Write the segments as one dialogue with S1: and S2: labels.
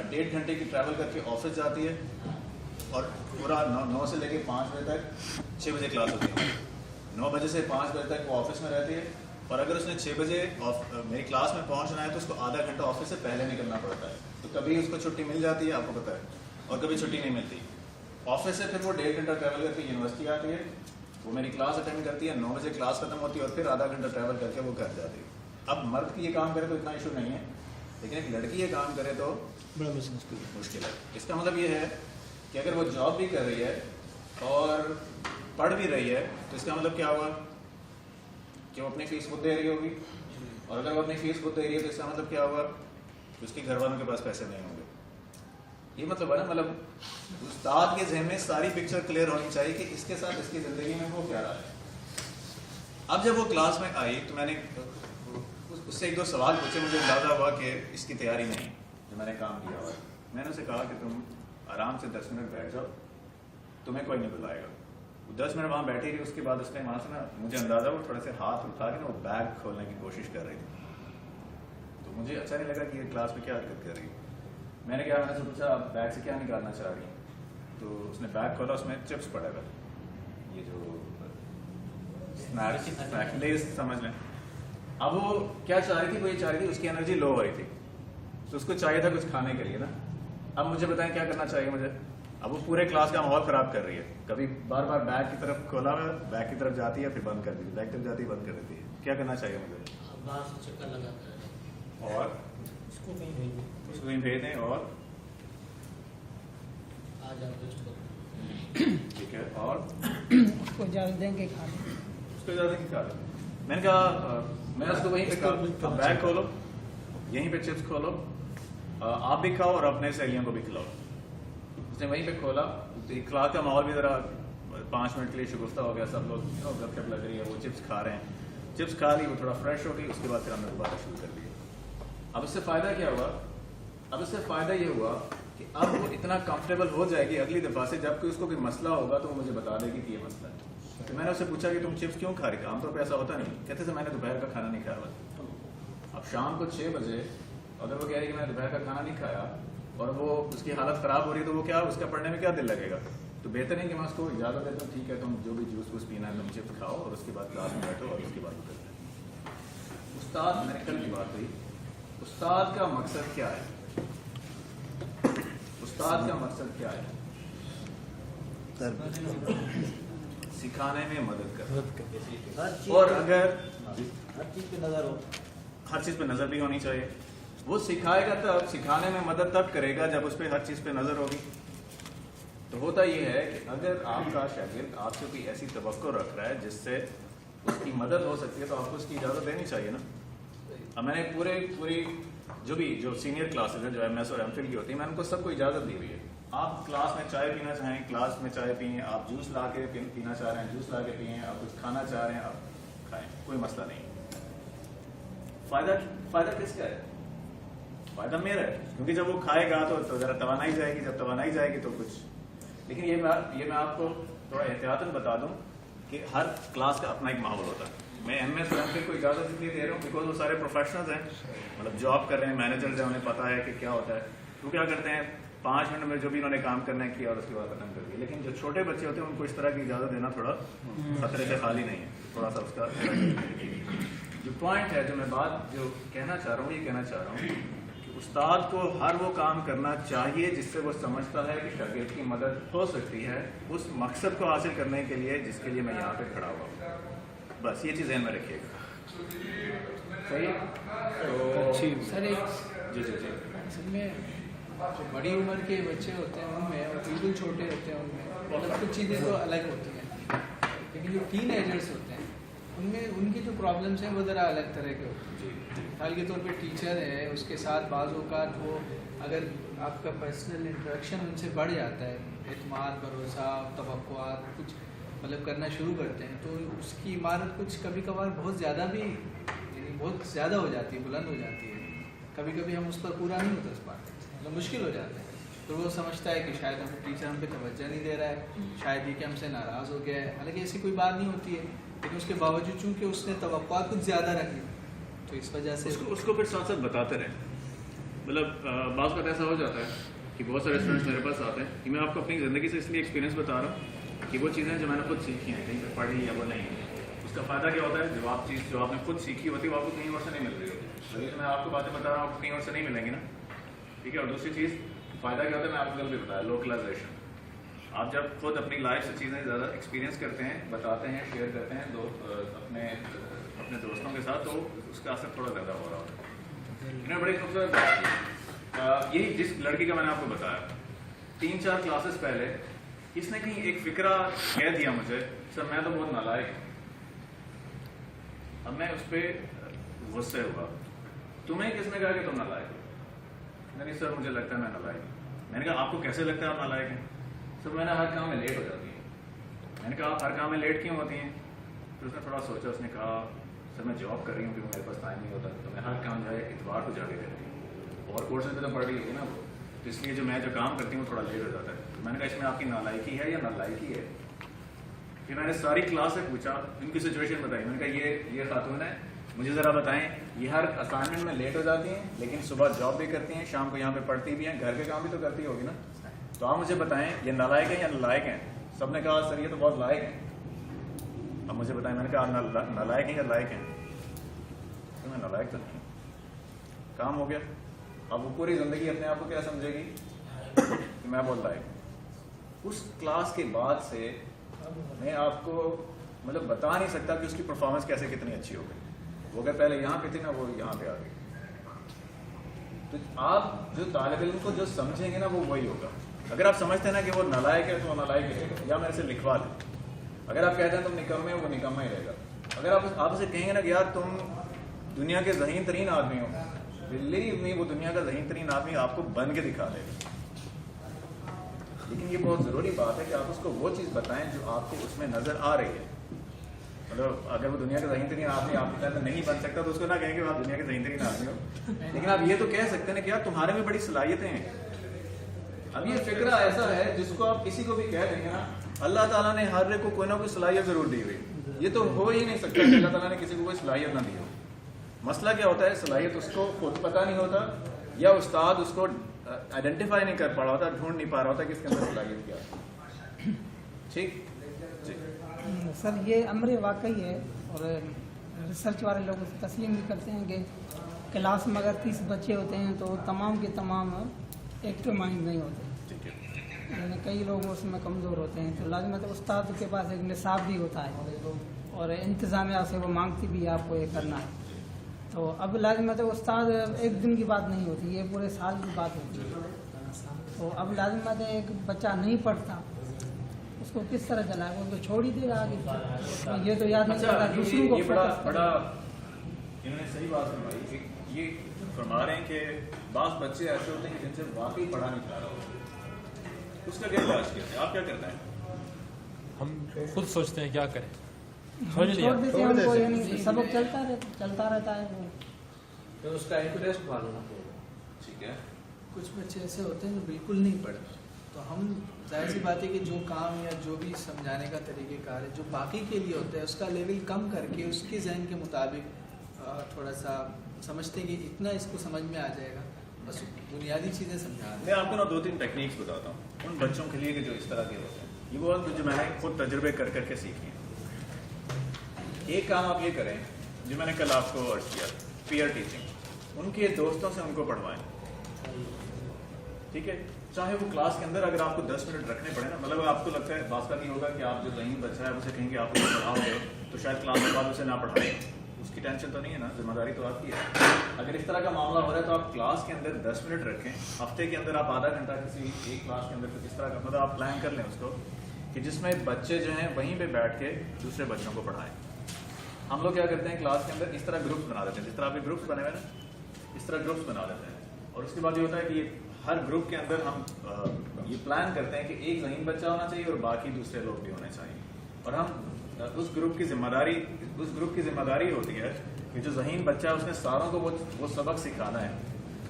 S1: 1.5 گھنٹے کی ٹریول کر کے آفس جاتی ہے اور پورا 9 سے لے کے 5 بجے تک 6 بجے کلاس ہوتی ہے. 9 بجے سے 5 بجے تک وہ آفس میں رہتی ہے, اور اگر اس نے 6 بجے میری کلاس میں پہنچنا ہے تو اس کو آدھا گھنٹہ آفس سے پہلے نکلنا پڑتا ہے. تو کبھی اس کو چھٹی مل جاتی ہے, آپ کو پتہ ہے, اور کبھی چھٹی نہیں ملتی. آفس سے پھر وہ 1.5 گھنٹہ ٹریول کر کے یونیورسٹی آتی ہے, وہ میری کلاس اٹینڈ کرتی ہے, 9 بجے کلاس ختم ہوتی ہے, اور پھر آدھا گھنٹہ ٹریول کر کے وہ گھر جاتی ہے. اب مرد کی یہ کام کرے تو اتنا ایشو نہیں ہے, لیکن ایک لڑکی یہ کام کرے تو
S2: بڑا مشکل ہے.
S1: اس کا مطلب یہ ہے کہ اگر وہ جاب بھی کر رہی ہے اور پڑھ بھی رہی ہے تو اس کا مطلب کیا ہوا کہ وہ اپنی فیس خود دے رہی ہوگی, اور اگر وہ اپنی فیس خود دے رہی ہے تو اس کا مطلب کیا ہوگا کہ اس کے گھر والوں کے پاس پیسے نہیں ہوں گے. یہ مطلب ہے نا, مطلب استاد کے ذہن میں ساری پکچر کلیئر ہونی چاہیے کہ اس کے ساتھ اس کی زندگی میں وہ کیا رہا ہے. اب جب وہ کلاس میں آئی تو میں نے اس سے 1-2 سوال پوچھے, مجھے اندازہ ہوا کہ اس کی تیاری نہیں جو میں نے کام کیا ہوا. میں نے اسے کہا کہ تم آرام سے 10 منٹ بیٹھ جاؤ, تمہیں کوئی نہیں بلائے گا. 10 منٹ وہاں بیٹھی رہی, اس کے بعد اس نے وہاں سے نا, مجھے اندازہ وہ تھوڑے سے ہاتھ اٹھا کے نا وہ بیگ کھولنے کی کوشش کر رہی تھی. تو مجھے اچھا نہیں لگا کہ یہ کلاس میں کیا حرکت کر رہی ہے. میں نے کہا, میں نے پوچھا بیگ سے کیا نکالنا چاہ رہی ہیں, تو اس نے بیگ کھولا, اس میں چپس پڑے گا, یہ جو لیز سمجھ لیں. اب وہ کیا چاہ رہی تھی, وہ یہ چاہ رہی تھی, اس کی انرجی لو ہو رہی تھی تو اس کو چاہیے تھا کچھ کھانے کے لیے نا. اب مجھے بتائیں کیا کرنا چاہیے مجھے. اب وہ پورے کلاس کا ماحول خراب کر رہی ہے, کبھی بار بار بیگ کی طرف کھولا ہوا, بیگ کی طرف جاتی ہے پھر بند کر دیتی ہے, بیگ طرف جاتی ہے بند کر دیتی ہے. کیا کرنا چاہیے مجھے,
S3: باہر سے چکر لگا کر
S1: اور
S3: اس کو کہیں
S1: بھیج دیں اور
S3: آ جاؤ ریسٹ کرو.
S1: ٹھیک ہے, اور
S4: اس کو اجازت دیں گے کھانے,
S1: اس کو اجازت کی کھا لیں. میں نے کہا, میں اس کو وہیں پہ کہا بیگ کھولو, یہیں پہ چپس کھولو, آپ بھی کھاؤ اور اپنے سہیلیوں کو بھی کھلاؤ. اس نے وہیں پہ کھولا, کلاس کا ماحول بھی ذرا 5 منٹ کے لیے شگفتہ ہو گیا, سب لوگ گپ شپ لگ رہی ہے, وہ چپس کھا رہے ہیں. چپس کھا لی, وہ تھوڑا فریش ہو گئی, اس کے بعد پھر ہم نے دوبارہ شروع کر دیا. اب اس سے فائدہ کیا ہوا, اب اس سے فائدہ یہ ہوا کہ اب وہ اتنا کمفرٹیبل ہو جائے گی اگلی دفعہ سے, جب کوئی اس کو کوئی مسئلہ ہوگا تو وہ مجھے بتا دے گی کہ یہ مسئلہ ہے. تو میں نے اس سے پوچھا کہ تم چپس کیوں کھا رہی تھی, عام طور پہ ایسا ہوتا نہیں. کہتے تھے میں نے دوپہر کا کھانا نہیں کھایا ہوا. اب شام کو 6 بجے اگر وہ کہہ رہی کہ میں نے دوپہر کا کھانا نہیں کھایا اور وہ اس کی حالت خراب ہو رہی ہے, تو وہ کیا, اس کا پڑھنے میں کیا دل لگے گا. تو بہتر نہیں کہ میں اس کو اجازت دیتا ہوں, ٹھیک ہے تم جو بھی جوس ووس پینا ہے تم چپس کھاؤ اور اس کے بعد کلاس میں بیٹھو اور اس کے بعد کرتے ہیں. استاد, میں نے کل کی بات ہوئی, استاد کا مقصد کیا ہے, استاد کا مقصد کیا ہے, سکھانے میں مدد کرنا. اور اگر
S3: ہر چیز پہ نظر ہو,
S1: ہر چیز پہ نظر بھی ہونی چاہیے. وہ سکھائے گا تب, سکھانے میں مدد تب کرے گا جب اس پہ ہر چیز پہ نظر ہوگی. تو ہوتا یہ ہے کہ اگر آپ کا شاگرد آپ سے کوئی ایسی توقع رکھ رہا ہے جس سے اس کی مدد ہو سکتی ہے, تو آپ کو اس کی اجازت دینی چاہیے نا. اب میں نے پوری جو سینئر کلاسز ہیں, جو ایم ایس اور ایم فل کی ہوتی ہیں, میں نے ان کو سب کو اجازت دی ہوئی ہے. آپ کلاس میں چائے پینا چاہیں کلاس میں چائے پئیں, آپ جوس لا کے پینا چاہ رہے ہیں جوس لا کے پئیں, آپ کچھ کھانا چاہ رہے ہیں آپ کھائیں, کوئی مسئلہ نہیں. فائدہ کس کا ہے, فائدہ میرا ہے, کیونکہ جب وہ کھائے گا تو ذرا توانائی جائے گی, جب توانائی جائے گی تو کچھ. لیکن یہ میں آپ کو تھوڑا احتیاطاً بتا دوں کہ ہر کلاس کا اپنا ایک ماحول ہوتا ہے. میں ایم ایس ایم فل کو اجازت اس لیے دے رہا ہوں بیکاز وہ سارے پروفیشنلز ہیں, مطلب جاب کر رہے ہیں, مینیجرز ہیں, انہیں پتہ ہے کہ کیا ہوتا ہے. وہ کیا کرتے ہیں, 5 منٹ میں جو بھی انہوں نے کام کرنا ہے کیا اور اس کے بعد ختم کر دیا. لیکن جو چھوٹے بچے ہوتے ہیں ان کو اس طرح کی اجازت دینا تھوڑا خطرے سے خالی نہیں ہے, تھوڑا سا اس کا جو پوائنٹ ہے, جو میں بات جو کہنا چاہ رہا ہوں, یہ کہنا چاہ رہا ہوں کہ استاد کو ہر وہ کام کرنا چاہیے جس سے وہ سمجھتا ہے کہ شاگرد کی مدد ہو سکتی ہے اس مقصد کو حاصل کرنے کے لیے جس کے لیے میں یہاں پہ کھڑا ہوا ہوں. بس یہ چیز ذہن میں رکھیے گا. صحیح. تو
S4: سر ایک
S1: جی
S4: اصل میں جو بڑی عمر کے بچے ہوتے ہیں ان میں, اور بالکل چھوٹے ہوتے ہیں ان میں, مطلب کچھ چیزیں تو الگ ہوتی ہیں, لیکن جو ٹین ایجرس ہوتے ہیں ان میں ان کی جو پرابلمس ہیں وہ ذرا الگ طرح کے ہوتے ہیں. مثال کے طور پہ ٹیچر ہے, اس کے ساتھ بعض اوقات وہ اگر آپ کا پرسنل انٹریکشن ان سے بڑھ جاتا ہے, اعتماد, بھروسہ, توقعات کچھ مطلب کرنا شروع کرتے ہیں, تو اس کی عمارت کچھ کبھی کبھار بہت زیادہ بھی, یعنی بہت زیادہ ہو جاتی ہے, بلند ہو جاتی ہے. کبھی کبھی ہم اس پر پورا نہیں اتر پاتے, مطلب مشکل ہو جاتا ہے. تو وہ سمجھتا ہے کہ شاید ہم ٹیچر ہم پہ توجہ نہیں دے رہا ہے, شاید یہ کہ ہم سے ناراض ہو گیا ہے. حالانکہ ایسی کوئی بات نہیں ہوتی ہے, لیکن اس کے باوجود چونکہ اس نے توقعات کچھ زیادہ رکھی, تو اس وجہ سے
S1: اس کو پھر ساتھ ساتھ بتاتے رہیں. مطلب بعض کا ایسا ہو جاتا ہے کہ بہت سارے اسٹوڈنٹس میرے پاس آتے ہیں کہ میں آپ کو اپنی زندگی سے اس لیے ایکسپیرینس بتا رہا ہوں کہ وہ چیزیں جو میں نے خود سیکھی ہیں کہیں پہ پڑھی یا وہ نہیں اس کا فائدہ کیا ہوتا ہے جو آپ نے خود سیکھی ہوتی ہے وہ آپ کو کہیں اور سے نہیں مل رہی ہوتی. میں آپ کو باتیں بتا رہا ہوں آپ کو کہیں اور سے نہیں ملیں گی نا, ٹھیک ہے. اور دوسری چیز فائدہ کیا ہوتا ہے میں آپ کو کل بھی بتایا, لوکلائزیشن. آپ جب خود اپنی لائف سے چیزیں زیادہ ایکسپیرینس کرتے ہیں, بتاتے ہیں, شیئر کرتے ہیں اپنے دوستوں کے ساتھ, تو اس کا اثر تھوڑا زیادہ ہو رہا ہوتا ہے. میں بڑی خوبصورت بات کی, یہی جس لڑکی کا میں نے آپ کو بتایا 3-4 کلاسز پہلے اس نے کہیں ایک فکرہ کہہ دیا مجھے, سر میں تو بہت نالائق ہوں. اب میں اس پہ غصے ہوا, تمہیں کس نے کہا کہ تم نالائق ہو؟ نہیں سر مجھے لگتا ہے میں نالائق ہوں. میں نے کہا آپ کو کیسے لگتا ہے آپ نالائق ہیں؟ سر میں نے ہر کام میں لیٹ ہو جاتی ہوں. میں نے کہا ہر کام میں لیٹ کیوں ہوتی ہیں؟ پھر اس نے تھوڑا سوچا, اس نے کہا سر میں جاب کر رہی ہوں کیونکہ میرے پاس ٹائم نہیں ہوتا, تو میں ہر کام جو ہے اتوار کو جا کے کرتی ہوں, اور کورسز میں تو پڑھ رہی ہوگی نا وہ, تو اس لیے جو میں جو کام کرتی ہوں تھوڑا لیٹ ہو جاتا ہے. میں نے کہا اس میں آپ کی نالائکی ہے یا نالائکی ہے؟ پھر میں نے ساری کلاس سے پوچھا, ان کی سچویشن بتائی. میں نے کہا یہ خاتون ہے, مجھے ذرا بتائیں یہ ہر اسائنمنٹ میں لیٹ ہو جاتی ہیں لیکن صبح جاب بھی کرتی ہیں, شام کو یہاں پہ پڑھتی بھی ہیں, گھر کے کام بھی تو کرتی ہوگی نا, تو آپ مجھے بتائیں یہ نالائق ہیں یا نالائق ہیں؟ سب نے کہا سر یہ تو بہت لائق ہیں. اب مجھے بتائیں, میں نے کہا نالائق ہیں یا لائق ہیں؟ تو میں نالائق تو نہیں, کام ہو گیا. اب وہ پوری زندگی اپنے آپ کو کیا سمجھے گی کہ میں بہت لائق ہوں. اس کلاس کے بعد سے میں آپ کو مطلب بتا نہیں سکتا کہ اس کی پرفارمنس کیسے کتنی اچھی ہو گئی. وہ اگر پہلے یہاں پہ تھی نا, وہ یہاں پہ آ گئی. تو آپ جو طالب علم کو جو سمجھیں گے نا وہ وہی ہوگا. اگر آپ سمجھتے ہیں نا کہ وہ نالائق ہے تو وہ نالائق رہے گا, یا میرے سے لکھوا لیں. اگر آپ کہتے ہیں تم نکمے ہو, وہ نکمہ ہی رہے گا. اگر آپ اسے کہیں گے نا کہ یار تم دنیا کے ذہین ترین آدمی ہو, بلیو می وہ دنیا کا ذہین ترین آدمی آپ کو بن کے دکھا دے گا. لیکن یہ بہت ضروری بات ہے کہ آپ اس کو وہ چیز بتائیں جو آپ کو اس میں نظر آ رہی ہے. مطلب اگر وہ دنیا کا ذہین ترین آدمی آپ کی طرح نہیں بن سکتا تو اس کو نہ کہیں کہ آپ دنیا کے ذہین ترین آدمی ہو, لیکن آپ یہ تو کہہ سکتے ہیں کہ یار تمہارے میں بڑی صلاحیتیں ہیں. اب یہ فکرہ ایسا ہے جس کو آپ کسی کو بھی کہہ دیں گے نا, اللہ تعالیٰ نے ہر ایک کو کوئی نہ کوئی صلاحیت ضرور دی ہوئی. یہ تو ہو ہی نہیں سکتا کہ اللہ تعالیٰ نے کسی کو کوئی صلاحیت نہ دی ہو. مسئلہ کیا ہوتا ہے, صلاحیت اس کو خود پتہ نہیں ہوتا, یا استاد اس کو آئیڈینٹیفائی نہیں کر پا رہا ہوتا, ڈھونڈ نہیں پا رہا ہوتا کہ اس کے اندر صلاحیت کیا ہے. ٹھیک
S5: سر, یہ امر واقعی ہے, اور ریسرچ والے لوگ تسلیم بھی کرتے ہیں کہ کلاس میں اگر 30 بچے ہوتے ہیں تو تمام کے تمام ایکٹیو مائنڈ نہیں ہوتے, یعنی کئی لوگ اس میں کمزور ہوتے ہیں. تو لازمت استاد کے پاس ایک نصاب بھی ہوتا ہے, اور انتظامیہ سے وہ مانگتی بھی آپ کو یہ کرنا ہے. تو اب لازمت استاد ایک دن کی بات نہیں ہوتی, یہ پورے سال کی بات ہوتی ہے. تو اب لازمت ایک بچہ نہیں پڑھتا, اس کو کس طرح چلائے گا, اس کو چھوڑ ہی دے گا آگے. یہ تو یاد نہیں کرتا دوسروں کو
S1: بڑا انہوں نے صحیح بات فرمائی. یہ فرما رہے ہیں کہ بعض بچے ایسے ہوتے ہیں جن سے واقعی پڑھا نہیں جا رہا ہوتا, اس کا کیا علاج کیا ہے؟ آپ کیا کرتے ہیں؟
S2: ہم خود سوچتے ہیں کیا کریں,
S5: چھوڑ دیتے ہیں ان کو, یعنی سبق چلتا رہتا ہے وہ,
S3: تو اس کا انٹرسٹ معلوم ہو.
S1: ٹھیک ہے.
S4: کچھ بچے ایسے ہوتے ہیں جو بالکل نہیں پڑھتے, تو ہم ظاہر سی بات ہے کہ جو کام یا جو بھی سمجھانے کا طریقہ کار ہے جو باقی کے لیے ہوتا ہے اس کا لیول کم کر کے اس کے ذہن کے مطابق تھوڑا سا سمجھتے ہیں کہ اتنا اس کو سمجھ میں آ جائے گا, بس بنیادی چیزیں سمجھا.
S1: میں آپ کو نا 2-3 ٹیکنیکس بتاتا ہوں ان بچوں کے لیے کہ جو اس طرح کے ہوتے ہیں. یہ وہ جو میں نے خود تجربے کر کے سیکھی ہیں. ایک کام آپ یہ کریں جو میں نے کل آپ کو عرض کیا, پیئر ٹیچنگ. ان کے دوستوں سے ان کو پڑھوائیں, ٹھیک ہے. چاہے وہ کلاس کے اندر اگر آپ کو 10 منٹ رکھنے پڑے نا, مطلب آپ کو لگتا ہے بعض کا یہ ہوگا کہ آپ جو ذہین بچہ ہے اسے کہیں کہ آپ کو پڑھاؤ گے تو شاید کلاس کے بعد اسے نہ پڑھائیں, اس کی ٹینشن تو نہیں ہے نا, ذمہ داری تو آپ کی ہے. اگر اس طرح کا معاملہ ہو رہا ہے تو آپ کلاس کے اندر 10 منٹ رکھیں, ہفتے کے اندر آپ آدھا گھنٹہ کسی ایک کلاس کے اندر کس طرح کا مطلب آپ پلان کر لیں اس کو کہ جس میں بچے جو ہیں وہیں پہ بیٹھ کے دوسرے بچوں کو پڑھائیں. ہم لوگ کیا کرتے ہیں کلاس کے اندر اس طرح گروپس بنا دیتے ہیں, جس طرح آپ کے گروپس بنے ہوئے نا اس طرح گروپس بنا دیتے ہیں. اور اس کے بعد یہ ہوتا ہے کہ ہر گروپ کے اندر ہم یہ پلان کرتے ہیں کہ ایک ذہین بچہ ہونا چاہیے اور باقی دوسرے لوگ بھی ہونے چاہیے. اور ہم اس گروپ کی ذمہ داری ہوتی ہے کہ جو ذہین بچہ ہے اس نے ساروں کو وہ سبق سکھانا ہے.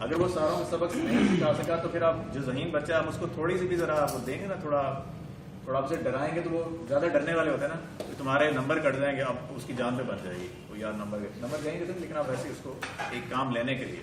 S1: اگر وہ ساروں کو سبق نہیں سکھا سکا تو پھر آپ جو ذہین بچہ ہے آپ اس کو تھوڑی سی بھی ذرا آپ دیں گے نا, تھوڑا آپ اسے ڈرائیں گے تو وہ زیادہ ڈرنے والے ہوتے ہیں نا, تو تمہارے نمبر کٹ جائیں گے, اب اس کی جان پہ بن جائے گی. وہ یار نمبر دیں گے لیکن آپ ایسے اس کو ایک کام لینے کے لیے